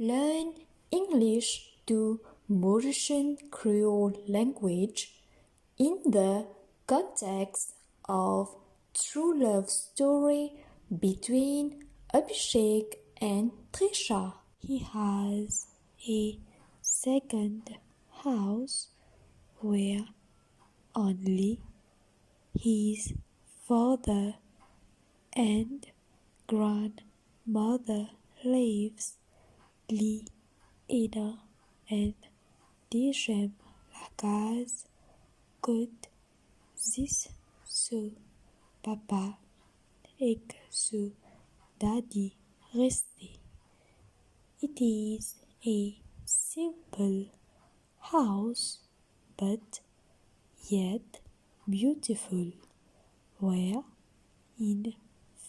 Learn English to Mauritian Creole language in the context of true love story between Abhishek and Trisha. He has a second house where only his father and grandmother lives. Ina and deuxième lakaz could this ce papa et ce dadi resté. It is a simple house but yet beautiful, where in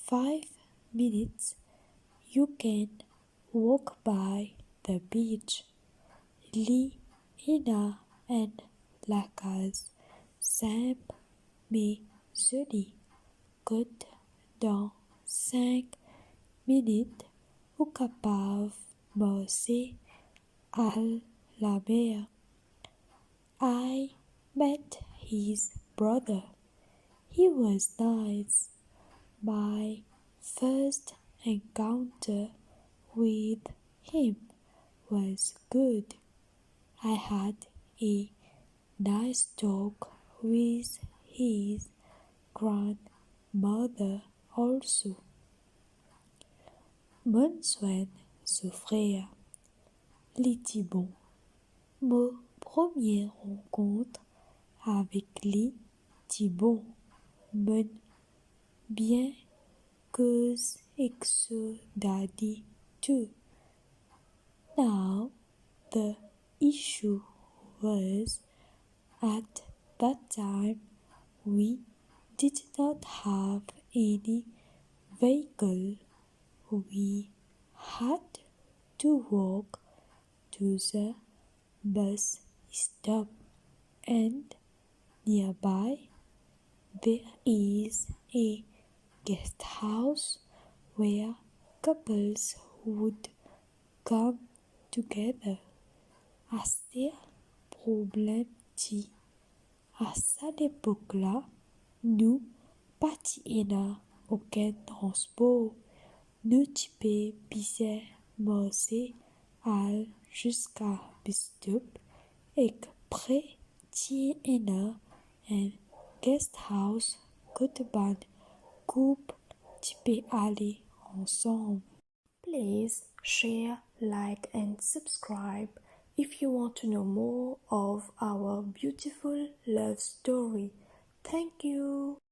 5 minutes you can walk by the beach. Ina and lakaz, cinq, mais, joli, could dans 5 minutes ou kapave marché à la mer. I met his brother. He was nice. My first encounter with him was good. I had a nice talk with his grandmother also. Mone zuen, frere, bon. Ma première rencontre avec bon. Mone, bien que dadi too. Now the issue was at that time we did not have any vehicle. We had to walk to the bus stop, and nearby there is a guest house where couples would come together. Aster, problème ti. À cette époque-là, nous partions aucun transport. Nous typons bizin, marché, jusqu'à stop et près un guest house côté bane couple typé aller ensemble. Please share, like and subscribe if you want to know more of our beautiful love story. Thank you.